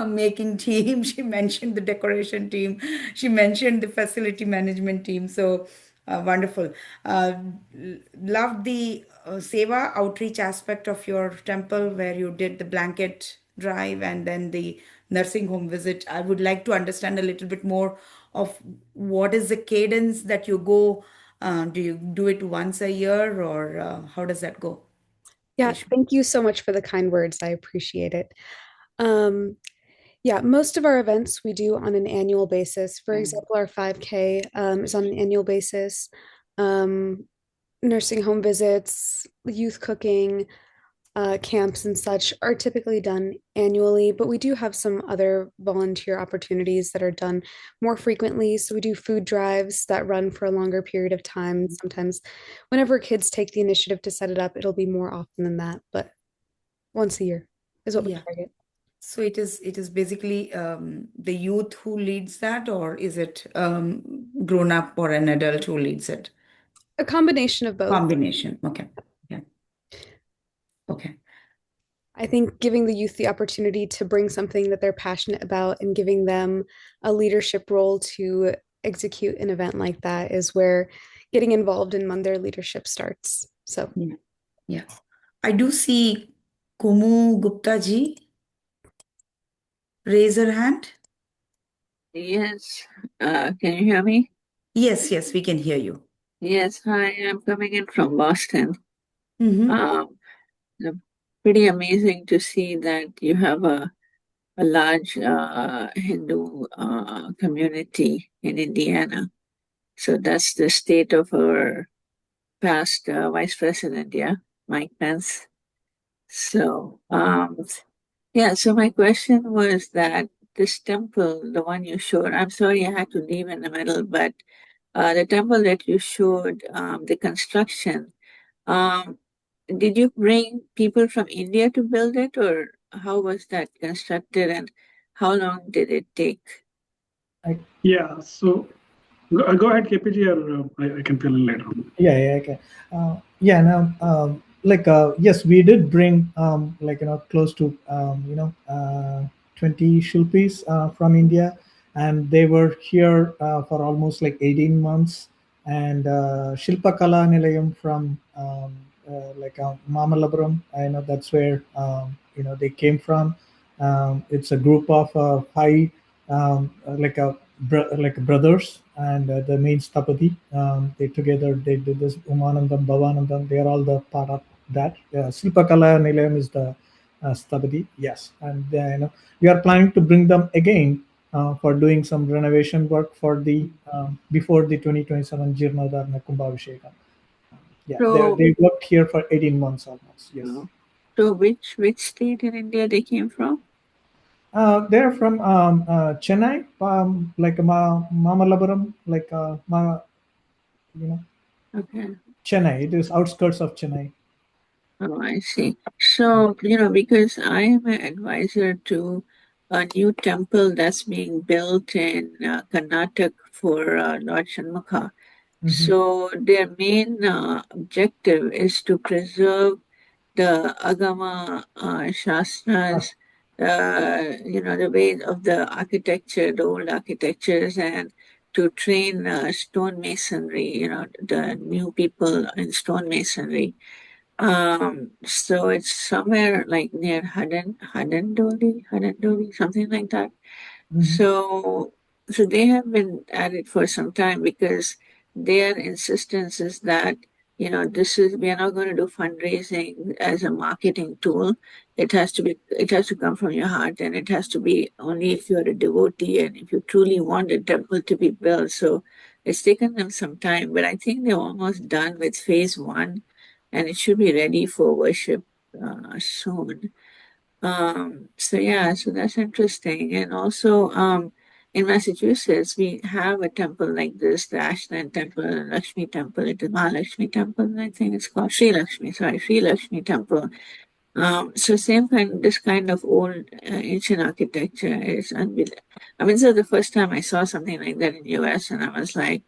making team, she mentioned the decoration team, she mentioned the facility management team. So wonderful. Loved the seva outreach aspect of your temple where you did the blanket drive and then the nursing home visit. I would like to understand a little bit more of what is the cadence that you go. Do you do it once a year or how does that go? Yeah, Reshma? thank you so much for the kind words. I appreciate it. Um, yeah, most of our events we do on an annual basis. For example, our 5K is on an annual basis. Um, Nursing home visits, youth cooking, camps and such are typically done annually, but we do have some other volunteer opportunities that are done more frequently. So we do food drives that run for a longer period of time. Sometimes, whenever kids take the initiative to set it up, it'll be more often than that, but once a year is what we Yeah. target. So it is basically the youth who leads that, or is it grown up or an adult who leads it? A combination of both. Combination. Okay. Okay. Okay. I think giving the youth the opportunity to bring something that they're passionate about and giving them a leadership role to execute an event like that is where getting involved in Mandir leadership starts. So, Yeah. Yeah. I do see Kumu Gupta ji raise her hand. Yes. Can you hear me? Yes, yes, we can hear you. Yes. Hi, I'm coming in from Boston. Mm-hmm. Uh, Pretty amazing to see that you have a large Hindu community in Indiana. So that's the state of our past Vice President, yeah, Mike Pence. So, yeah, so my question was that this temple, the one you showed, I'm sorry I had to leave in the middle, but the temple that you showed, the construction, um, did you bring people from India to build it, or how was that constructed, and how long did it take? Yeah, so go ahead, KPG, or I can fill in later on. Yeah, okay. Now, yes, we did bring, close to, 20 Shilpis from India, and they were here for almost like 18 months. And Shilpa Kala Nilayam from Mamalapuram, I know that's where, they came from. It's a group of five, like brothers, and the main Stapati. They together they did this Umanandam, Bhavanandam. They are all the part of that. Silpakala Nilayam is the Stapati. Yes, and we are planning to bring them again for doing some renovation work for the before the 2027 Jirnodharna Kumbhabhishekam. Yeah, So, they worked here for 18 months almost. Yes. so which state in India they came from? They're from Chennai, like Mamalapuram, Okay. Chennai. It is outskirts of Chennai. Oh, I see. So, because I am an advisor to a new temple that's being built in Karnataka for Lord Shanmukha. So, their main objective is to preserve the Agama Shastras, the ways of the architecture, the old architectures, and to train stonemasonry, the new people in stonemasonry. So it's somewhere like near Hadandoli, something like that. So, so they have been at it for some time because their insistence is that, you know, we are not going to do fundraising as a marketing tool. It has to come from your heart, and it has to be only if you're a devotee and if you truly want a temple to be built. So it's taken them some time, but I think they're almost done with phase one, and it should be ready for worship soon. So yeah, so that's interesting. And also, in Massachusetts, we have a temple like this, the Ashland Temple, Lakshmi Temple, it is Mahalakshmi Temple, I think it's called Sri Lakshmi Temple. So same kind, this kind of old ancient architecture is unbelievable. I mean, so the first time I saw something like that in US, and I was like,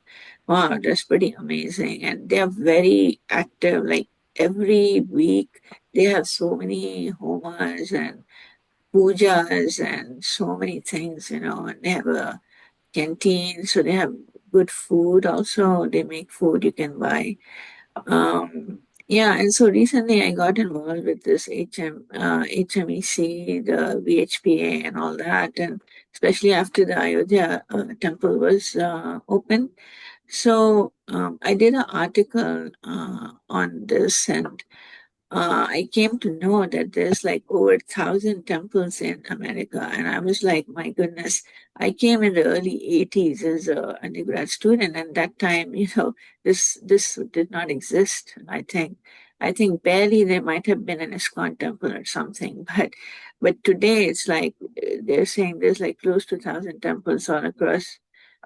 wow, that's pretty amazing. And they are very active, like every week they have so many homas and pujas and so many things, you know, and they have a canteen, so they have good food also. They make food you can buy. Yeah, and so recently I got involved with this HMEC, the VHPA, and all that, and especially after the Ayodhya temple was open. So I did an article on this, and I came to know that there's like over 1,000 temples in America, and I was like, my goodness! I came in the early '80s as a undergrad student, and that time, you know, this did not exist. I think barely there might have been an ISKCON temple or something, but today it's like they're saying there's like close to 1,000 temples all across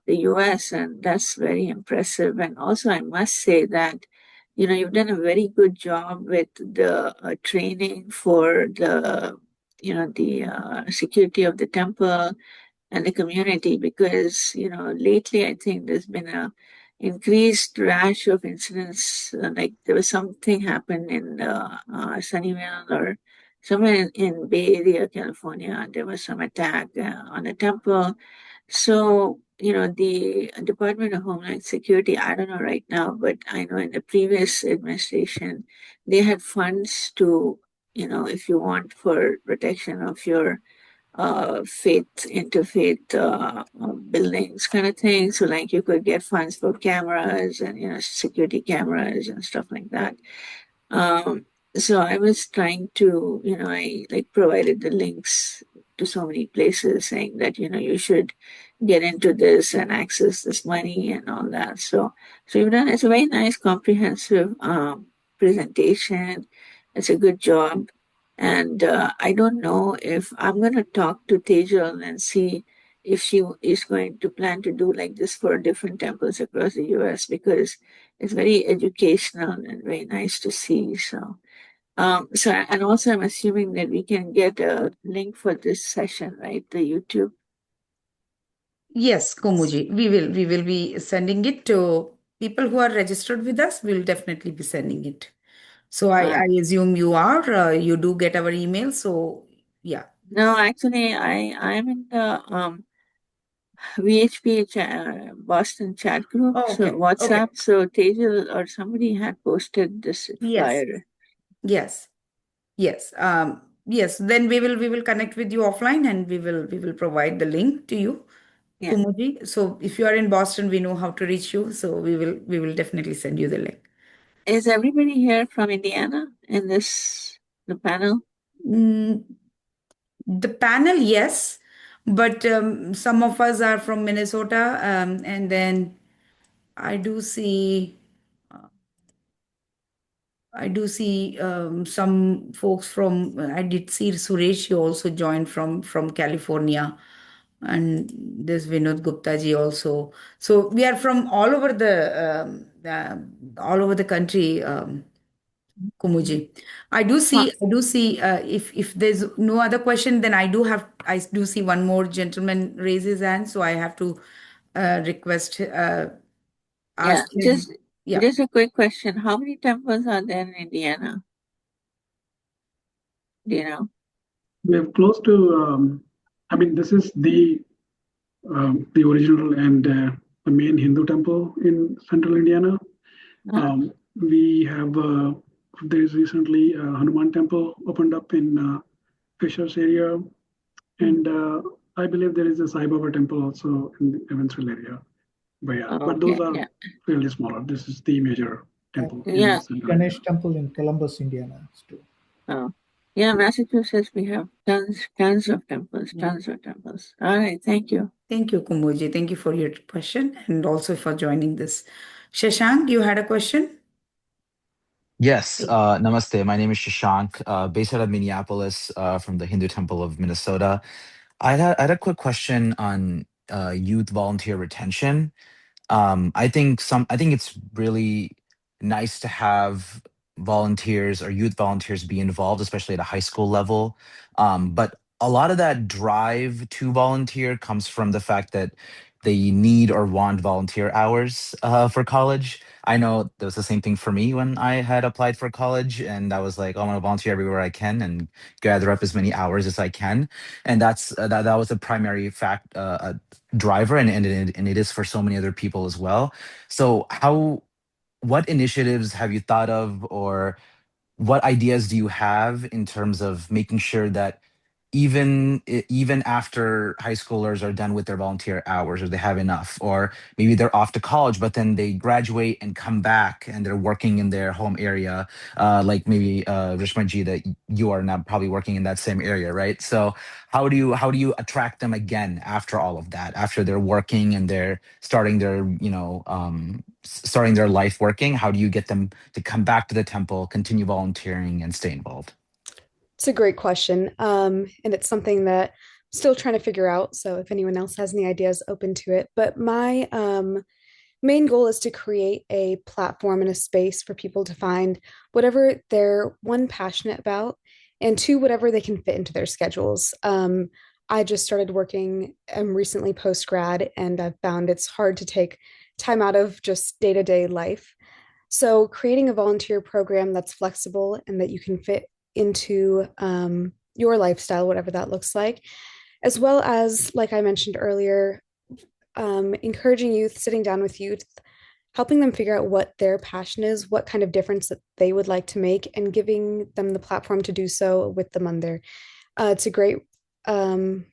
the US, and that's very impressive. And also, I must say that, you know, you've done a very good job with the training for the, you know, the security of the temple and the community because, you know, lately I think there's been a increased rash of incidents. Like there was something happened in Sunnyvale or somewhere in Bay Area, California. There was some attack on a temple, so, you know, the Department of Homeland Security, I don't know right now, but I know in the previous administration, they had funds to, you know, if you want for protection of your faith, interfaith buildings kind of thing. So, like, you could get funds for cameras and, you know, security cameras and stuff like that. Um, so I was trying to, you know, I like provided the links to so many places saying that, you know, you should get into this and access this money and all that. So you've done, it's a very nice comprehensive presentation. It's a good job. And I don't know if I'm going to talk to Tejal and see if she is going to plan to do like this for different temples across the US because it's very educational and very nice to see. So and also I'm assuming that we can get a link for this session, right? The YouTube. Yes, Komuji, we will be sending it to people who are registered with us. We'll definitely be sending it. So I assume you are, you do get our email. So yeah. No, actually, I'm in the VHP Boston chat group, Oh, so okay. Okay. WhatsApp. So Tejal or somebody had posted this Yes. flyer. Yes. Yes. Yes. Then we will connect with you offline and we will provide the link to you, Yeah. Kumuji. So if you are in Boston, we know how to reach you. So we will definitely send you the link. Is everybody here from Indiana in the panel? Mm, the panel, yes, but some of us are from Minnesota, and then I do see. I do see some folks from. I did see Suresh. You also joined from California, and there's Vinod Gupta ji also. So we are from all over the country. Kumuji, I do see. If there's no other question, then I do see one more gentleman raise his hand, so I have to request Yeah, ask him. Yeah. just a quick question. How many temples are there in Indiana? Do you know? We have close to, I mean, this is the original and the main Hindu temple in central Indiana. We have there is recently a Hanuman temple opened up in Fisher's area, and I believe there is a Sai Baba temple also in the Evansville area. But yeah, but those Okay, are yeah. fairly smaller. This is the major temple in Yeah. Central Ganesh India. Temple in Columbus, Indiana, too. Oh, yeah, Massachusetts, we have tons of temples, tons of temples. All right, thank you. Thank you, Kumboji. Thank you for your question and also for joining this. Shashank, you had a question? Yes, namaste. My name is Shashank, based out of Minneapolis, from the Hindu Temple of Minnesota. I had a quick question on youth volunteer retention. I think it's really nice to have volunteers or youth volunteers be involved, especially at a high school level. But a lot of that drive to volunteer comes from the fact that they need or want volunteer hours for college. I know that was the same thing for me when I had applied for college, and I was like, "Oh, I want to volunteer everywhere I can and gather up as many hours as I can." And that was the primary driver, and it is for so many other people as well. So what initiatives have you thought of, or what ideas do you have in terms of making sure that even after high schoolers are done with their volunteer hours, or they have enough, or maybe they're off to college but then they graduate and come back and they're working in their home area, like maybe Rishmaji, that you are now probably working in that same area, right? So how do you attract them again after all of that, after they're working and they're starting their starting their life working? How do you get them to come back to the temple, continue volunteering, and stay involved? It's a great question. And it's something that I'm still trying to figure out. So if anyone else has any ideas, open to it. But my main goal is to create a platform and a space for people to find whatever they're one passionate about, and two, whatever they can fit into their schedules. I just started working recently post grad, and I've found it's hard to take time out of just day to day life. So, creating a volunteer program that's flexible and that you can fit into your lifestyle, whatever that looks like, as well as, like I mentioned earlier, encouraging youth, sitting down with youth, helping them figure out what their passion is, what kind of difference that they would like to make, and giving them the platform to do so with them on there. It's a great um,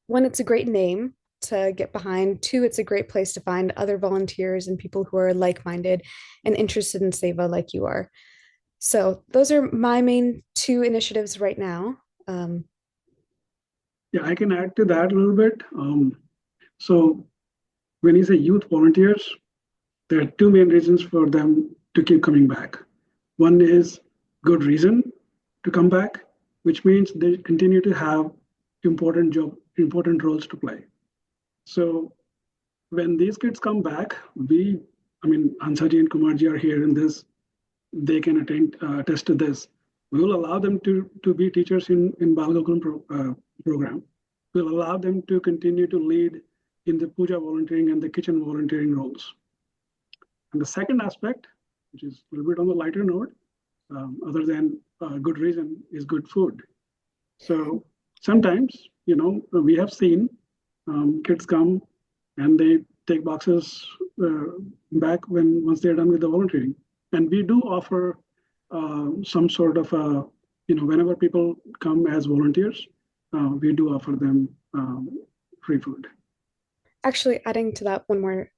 one, it's a great name to get behind. Two, it's a great place to find other volunteers and people who are like-minded and interested in Seva like you are. So those are my main two initiatives right now. Yeah, I can add to that a little bit. So when you say youth volunteers, there are two main reasons for them to keep coming back. One is good reason to come back, which means they continue to have important roles to play. So when these kids come back, Ansaji and Kumarji are here in this. They can attest to this. We will allow them to be teachers in Balagokulam program. We'll allow them to continue to lead in the puja volunteering and the kitchen volunteering roles. And the second aspect, which is a little bit on the lighter note, other than good reason, is good food. So sometimes, we have seen kids come and they take boxes back once they're done with the volunteering. And we do offer some sort of whenever people come as volunteers, we do offer them free food. Actually, adding to that one more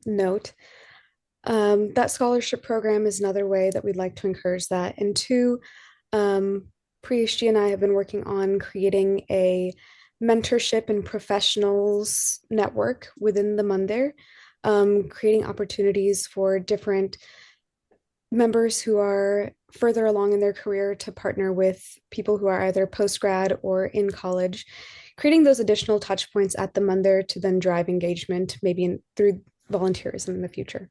note, that scholarship program is another way that we'd like to encourage that. And two, Priyashji and I have been working on creating a mentorship and professionals network within the Mandir, creating opportunities for different members who are further along in their career to partner with people who are either post grad or in college, creating those additional touch points at the Mandir to then drive engagement, maybe through volunteerism in the future.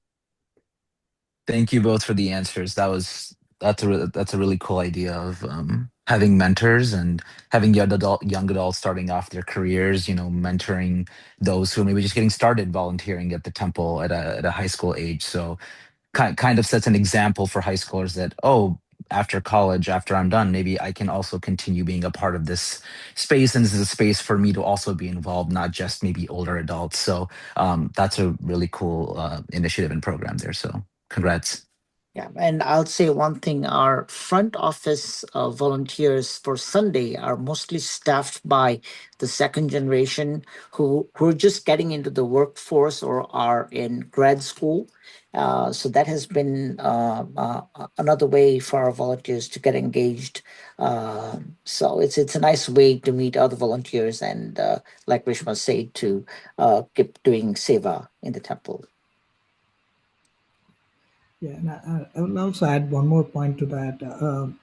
Thank you both for the answers. That's a really cool idea of having mentors and having young adults starting off their careers. Mentoring those who are maybe just getting started volunteering at the temple at a high school age. So kind of sets an example for high schoolers that, after college, after I'm done, maybe I can also continue being a part of this space, and this is a space for me to also be involved, not just maybe older adults. So that's a really cool initiative and program there. So congrats. Yeah, and I'll say one thing: our front office volunteers for Sunday are mostly staffed by the second generation who are just getting into the workforce or are in grad school. So that has been another way for our volunteers to get engaged. So it's a nice way to meet other volunteers and, like Rishma said, to keep doing seva in the temple. Yeah, and I will also add one more point to that.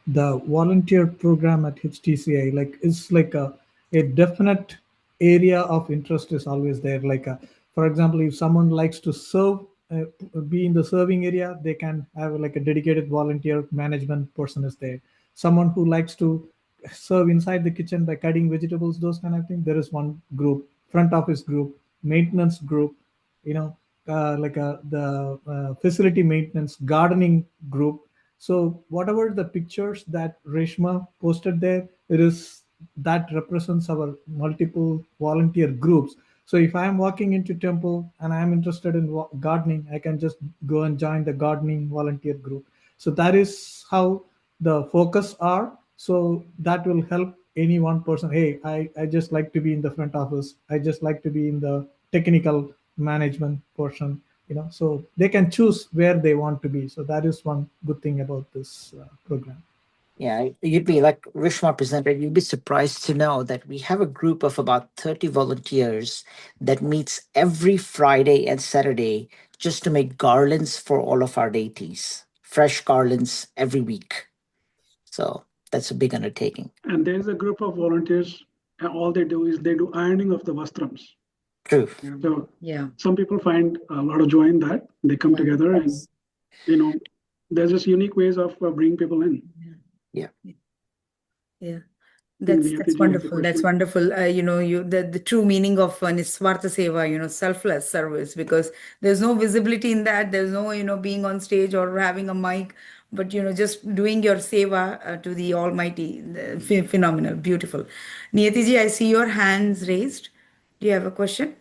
The volunteer program at HTCI, like, is like a definite area of interest is always there. Like, for example, if someone likes to serve, be in the serving area, they can have like a dedicated volunteer management person is there. Someone who likes to serve inside the kitchen by cutting vegetables, those kind of things. There is one group, front office group, maintenance group, you know, like the facility maintenance gardening group. So whatever the pictures that Reshma posted there, it is that represents our multiple volunteer groups. So if I am walking into temple and I am interested in gardening, I can just go and join the gardening volunteer group. So that is how the focus are. So that will help any one person. Hey, I just like to be in the front office. I just like to be in the technical management portion, so they can choose where they want to be. So that is one good thing about this program. Yeah, you'd be like Rishma presented, you'd be surprised to know that we have a group of about 30 volunteers that meets every Friday and Saturday just to make garlands for all of our deities, fresh garlands every week. So that's a big undertaking. And there's a group of volunteers, and all they do is they do ironing of the vastrams. True. So Yeah. some people find a lot of joy in that. They come together and, there's just unique ways of bringing people in. Yeah. Yeah. That's wonderful. That's wonderful. The true meaning of Niswartha Seva, selfless service, because there's no visibility in that. There's no, being on stage or having a mic, but, just doing your seva to the Almighty. Phenomenal, beautiful. Niyati ji, I see your hands raised. Do you have a question?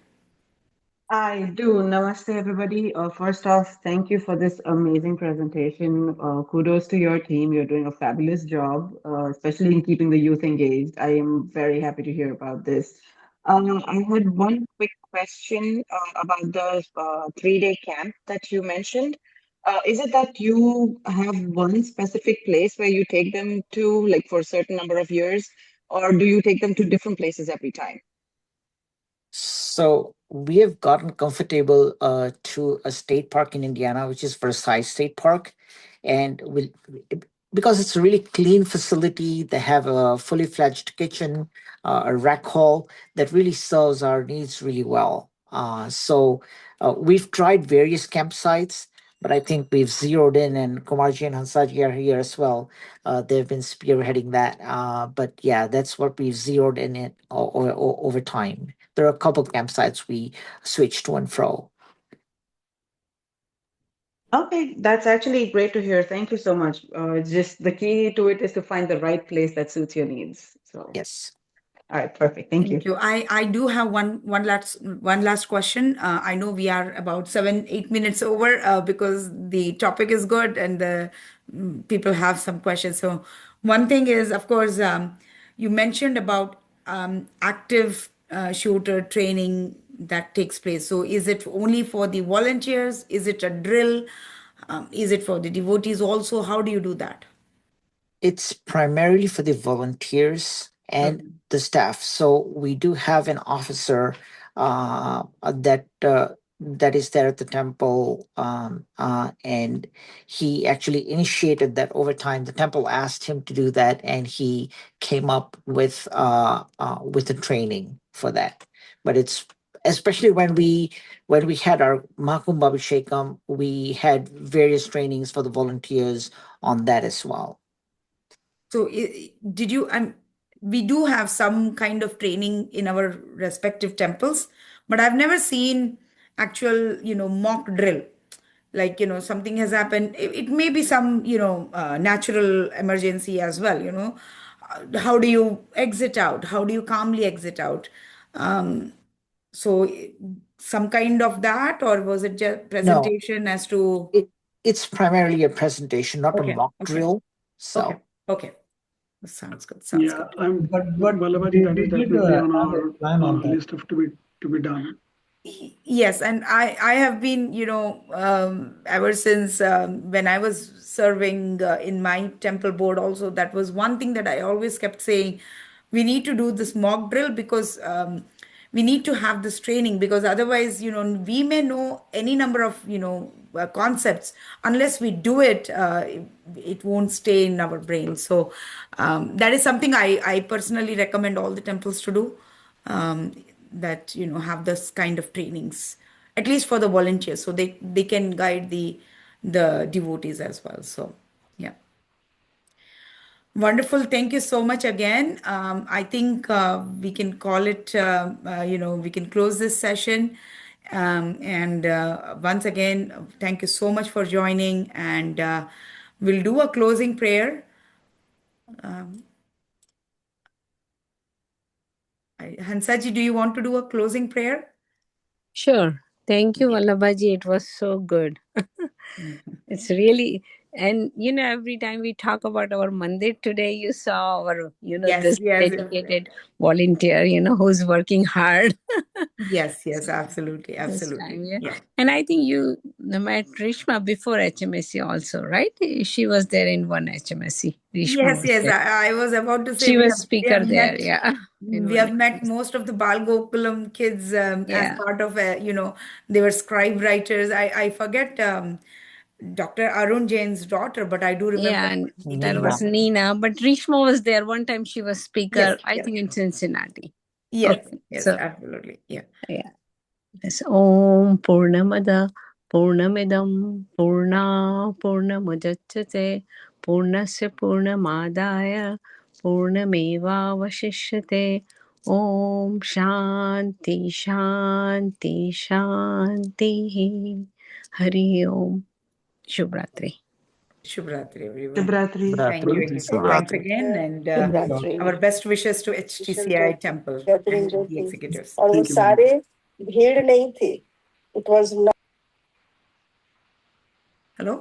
I do. Namaste, everybody. First off, thank you for this amazing presentation. Kudos to your team. You're doing a fabulous job, especially in keeping the youth engaged. I am very happy to hear about this. I had one quick question about the 3-day camp that you mentioned. Is it that you have one specific place where you take them to, like for a certain number of years, or do you take them to different places every time? So we have gotten comfortable to a state park in Indiana, which is Versailles State Park, and because it's a really clean facility. They have a fully fledged kitchen, a rec hall that really serves our needs really well. So we've tried various campsites, but I think we've zeroed in, and Kumarji and Hansaji are here as well. They've been spearheading that. But yeah, that's what we've zeroed in it over time. There are a couple of campsites we switched to and fro. Okay, that's actually great to hear. Thank you so much. Just the key to it is to find the right place that suits your needs. So, yes. All right, perfect. Thank you. Thank you. I do have one last question. I know we are about 7-8 minutes over because the topic is good and the people have some questions. So one thing is, of course, you mentioned about active shooter training that takes place. So is it only for the volunteers? Is it a drill? Is it for the devotees also? How do you do that? It's primarily for the volunteers and the staff. So we do have an officer that is there at the temple, and he actually initiated that over time. The temple asked him to do that, and he came up with the training for that. But it's especially when we had our Mahakumbh Abhishekam, we had various trainings for the volunteers on that as well. So, did you? We do have some kind of training in our respective temples, but I've never seen actual, mock drill. Like, something has happened. It may be some, natural emergency as well. How do you exit out? How do you calmly exit out? So, some kind of that, or was it just No, presentation as to? it's primarily a presentation, not a Okay. mock Okay. drill. So Okay. Okay. Sounds good. Sounds Yeah, good. but Vallabhaji, that is we need definitely to on have a plan on our that. list of to be done. Yes, and I have been, ever since when I was serving in my temple board also, that was one thing that I always kept saying, we need to do this mock drill because we need to have this training because otherwise, we may know any number of, concepts. Unless we do it, it won't stay in our brain. So that is something I personally recommend all the temples to do, that have this kind of trainings, at least for the volunteers, so they can guide the devotees as well. So yeah, wonderful. Thank you so much again. I think we can call it, we can close this session. And once again, thank you so much for joining. And we'll do a closing prayer. Hansaji, do you want to do a closing prayer? Sure. Thank you, Vallabhaji. It was so good. It's really, and every time we talk about our mandir today, you saw our, Yes, this yes, yes. dedicated volunteer, who's working hard. Yes, yes, absolutely, This absolutely. time, yeah. Yeah. And I think you met Rishma before HMSC also, right? She was there in one HMSC. Rishma Yes, was yes. there. I was about to say She we was have speaker there, yeah. In we one have met HMSC. most of the Bal Gokulam kids as Yeah. part of they were scribe writers. I forget Dr. Arun Jain's daughter, but I do remember Yeah, and she that came was back. Nina. But Rishma was there. One time she was speaker, Yes, I yes, think in Cincinnati. yes, Okay. yes, So, absolutely. Yeah. yeah. Yes. Om Purnamada Purnamidam Purna Purnamudachyate Purnasya Purnamadaya Purnameva Vashishyate. Om Shanti Shanti Shanti. Hari Om. Shubhratri. Shubhratri, everyone. Shubhratri. Thank you Bhratri, again. Thanks Bhratri. again. And Shubhratri. our best wishes to HTCI Temple and the executives. और वो Thank you very much. सारे भीड़ नहीं थी. It was not. Hello?